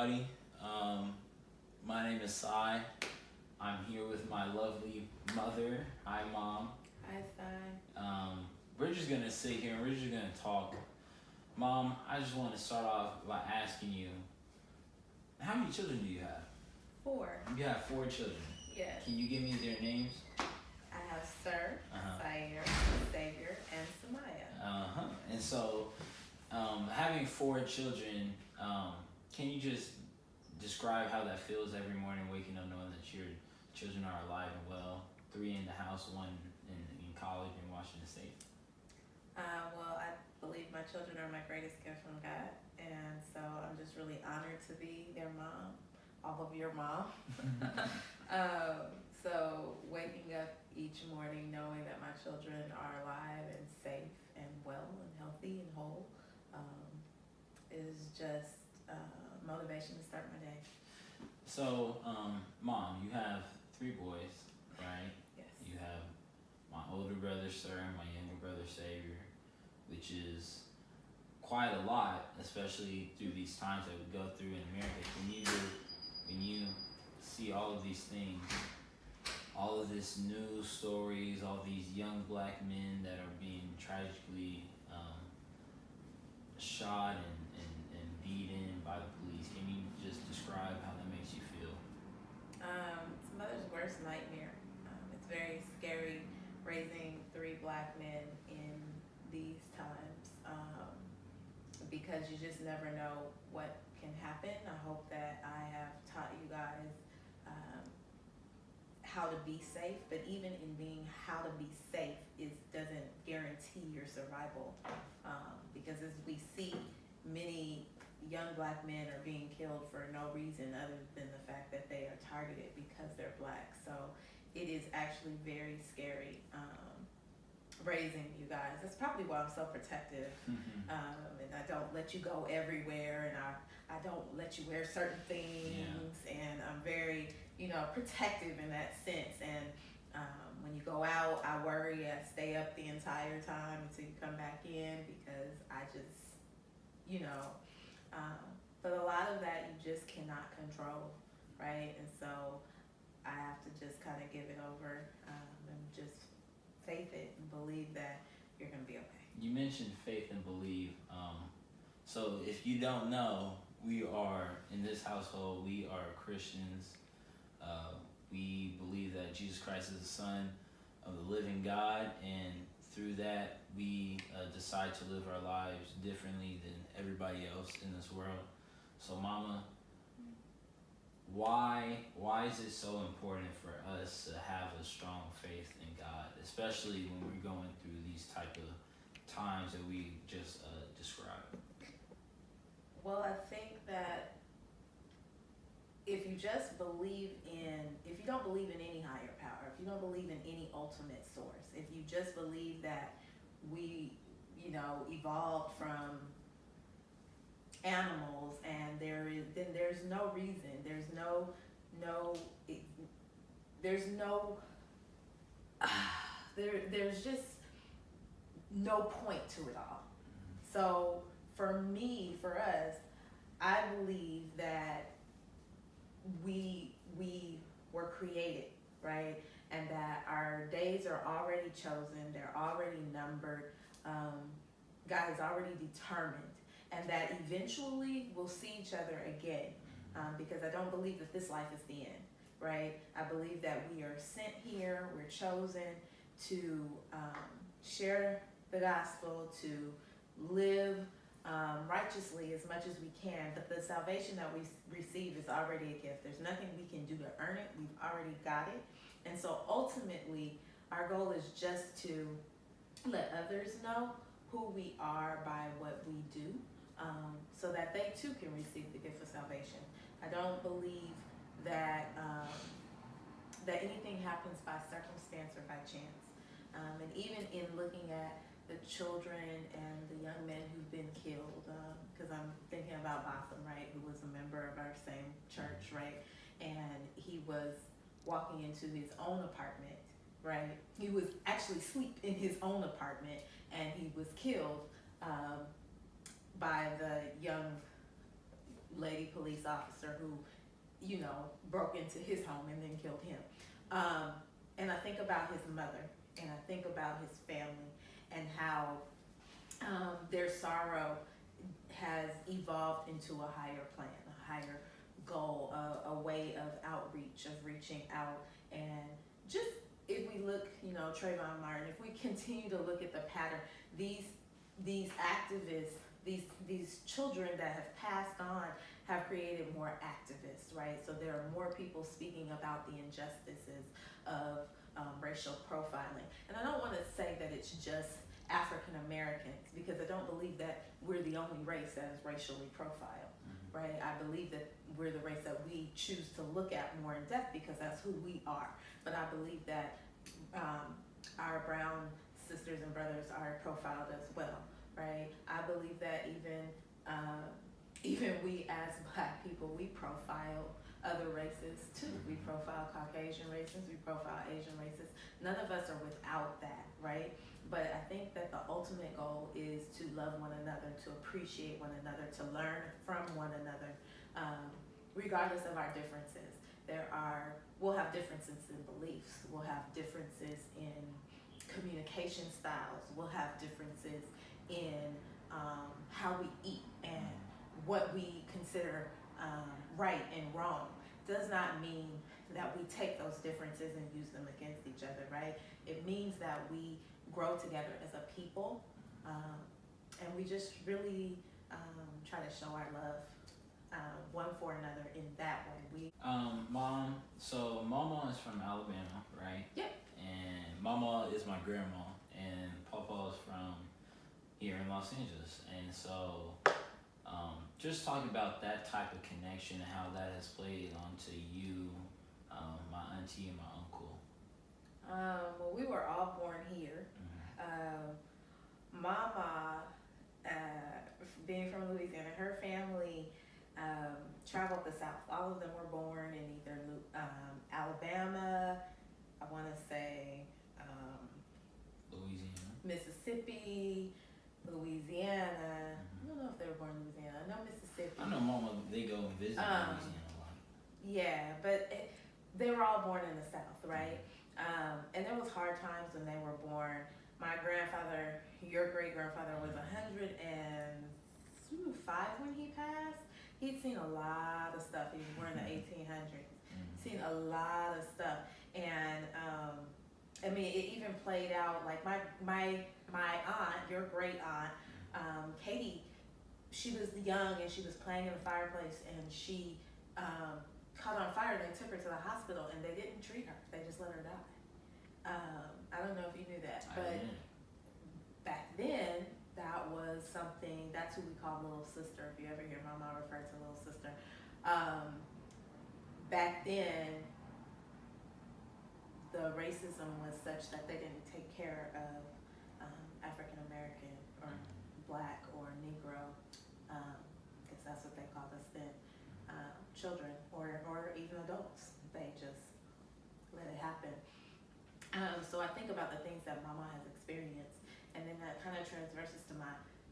everybody. My name is Sai. I'm here with my lovely mother. Hi, Mom. Hi, Sai. We're just gonna sit here and we're just gonna talk. Mom, I just want to start off by asking you, how many children do you have? 4. You have 4 children. Yes. Can you give me their names? I have Sir, Syaire, Xavier, and Samaya. And so, having 4 children, can you just describe how that feels every morning waking up knowing that your children are alive and well? 3 in the house, 1 in college in Washington State. Well, I believe my children are my greatest gift from God, and so I'm just really honored to be their mom, all of your mom. So waking up each morning knowing that my children are alive and safe and well and healthy and whole is just motivation to start my day. So, Mom, you have 3 boys, right? Yes. You have my older brother, Sir, and my younger brother, Xavier, which is quite a lot, especially through these times that we go through in America. When you see all of these things, all of this news stories, all these young black men that are being tragically shot and beaten by the police, can you just describe how that makes you feel? It's a mother's worst nightmare. It's very scary raising 3 black men in these times because you just never know what can happen. I hope that I have taught you guys how to be safe, but even in being how to be safe doesn't guarantee your survival because as we see, many young black men are being killed for no reason other than the fact that they are targeted because they're black. So it is actually very scary raising you guys. That's probably why I'm so protective and I don't let you go everywhere and I don't let you wear certain things and I'm very, protective in that sense. And when you go out, I worry, I stay up the entire time until you come back in because I just, but a lot of that you just cannot control, right? And so I have to just kind of give it over and just faith it and believe that you're going to be okay. You mentioned faith and believe. So if you don't know, we are, in this household, we are Christians. We believe that Jesus Christ is the Son of the living God, and through that, we decide to live our lives differently than everybody else in this world. So, Mama, why is it so important for us to have a strong faith in God, especially when we're going through these type of times that we just described? Well, I think that if you don't believe in any higher power, if you don't believe in any ultimate source, if you just believe that we, evolved from animals and then there's no reason, there's just no point to it all. So for us, I believe that we were created, right? And that our days are already chosen, they're already numbered. God has already determined, and that eventually we'll see each other again. Because I don't believe that this life is the end, right? I believe that we are sent here, we're chosen to share the gospel, to live righteously as much as we can, but the salvation that we receive is already a gift. There's nothing we can do to earn it. We've already got it. And so ultimately, our goal is just to let others know who we are by what we do, so that they too can receive the gift of salvation. I don't believe that that anything happens by circumstance or by chance. And even in looking at the children and the young men who've been killed, because I'm thinking about Botham, right, who was a member of our same church, right, and he was walking into his own apartment, right, he was actually asleep in his own apartment, and he was killed by the young lady police officer who, broke into his home and then killed him. And I think about his mother, and I think about his family, and how their sorrow has evolved into a higher plan, a higher goal, a way of outreach, of reaching out. And just if we look, Trayvon Martin, if we continue to look at the pattern, these activists, these children that have passed on have created more activists, right? So there are more people speaking about the injustices of racial profiling. And I don't want to say that it's just African Americans, because I don't believe that we're the only race that is racially profiled, right? I believe that we're the race that we choose to look at more in depth because that's who we are. But I believe that our brown sisters and brothers are profiled as well, right? I believe that even we as Black people, we profile other races too. We profile Caucasian races, we profile Asian races. None of us are without that, right? But I think that the ultimate goal is to love one another, to appreciate one another, to learn from one another, regardless of our differences. We'll have differences in beliefs, we'll have differences in communication styles, we'll have differences in how we eat and what we consider right and wrong. Does not mean that we take those differences and use them against each other, right? It means that we grow together as a people, and we just really try to show our love one for another in that way. Mom, so Mama is from Alabama, right? Yep. And Mama is my grandma, and Papa is from here in Los Angeles. And so just talking about that type of connection and how that has played onto you, my auntie and my uncle. Well, we were all born here. Mama, being from Louisiana, her family traveled the South. All of them were born in either Alabama, I want to say Louisiana, Mississippi, Louisiana. I don't know if they were born in Louisiana. I know Mississippi. I know Mama, they go and visit Louisiana a lot. Yeah, but they were all born in the South, right? And there was hard times when they were born. My grandfather, your great grandfather, was 105 when he passed. He'd seen a lot of stuff. He was born in the 1800s. Seen a lot of stuff, and I mean, it even played out like my aunt, your great aunt, Katie. She was young and she was playing in the fireplace, and she caught on fire. They took her to the hospital, and they didn't treat her. They just let her die. I don't know if you knew that, but back then that was something. That's who we call little sister. If you ever hear Mama refer to little sister, back then the racism was such that they didn't take care of African American or Black or Negro, because that's what they called us then, children or even adults. They just let it happen. So I think about the things that Mama has experienced, and then that kind of transverses to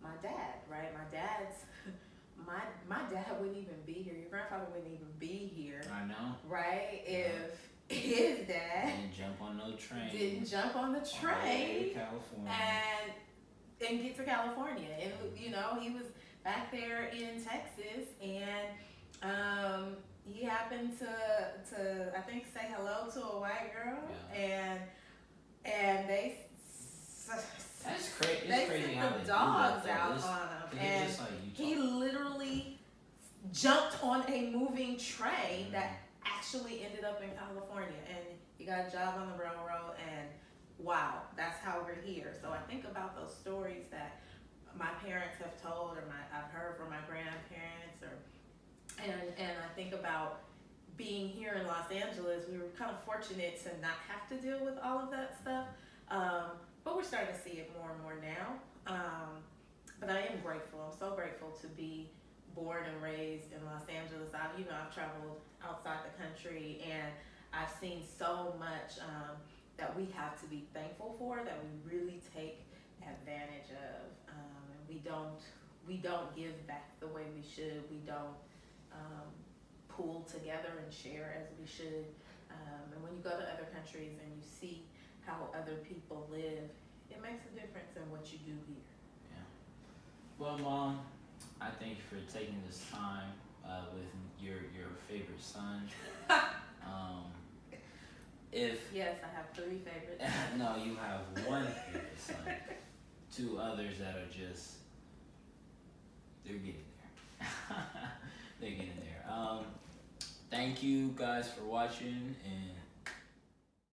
my dad, right? My dad wouldn't even be here. Your grandfather wouldn't even be here. I know. Right? If his dad didn't jump on the train to California and get to California, and he was back there in Texas, and he happened to I think say hello to a white girl, and they that's crazy. They sent the dogs out on him, and he literally jumped on a moving train that actually ended up in California, and he got a job on the railroad, and wow, that's how we're here. So I think about those stories that my parents have told, or I've heard from my grandparents, and I think about being here in Los Angeles. We were kind of fortunate to not have to deal with all of that stuff, but we're starting to see it more and more now. But I am grateful. I'm so grateful to be born and raised in Los Angeles. I've traveled outside the country, and I've seen so much that we have to be thankful for, that we really take advantage of, and we don't give back the way we should. We don't pull together and share as we should. And when you go to other countries and you see how other people live, it makes a difference in what you do here. Yeah. Well, Mom, I thank you for taking this time with your favorite son. If Yes, I have 3 favorites. no, you have one favorite son. 2 others that are just they're getting there. They're getting there. Thank you guys for watching, and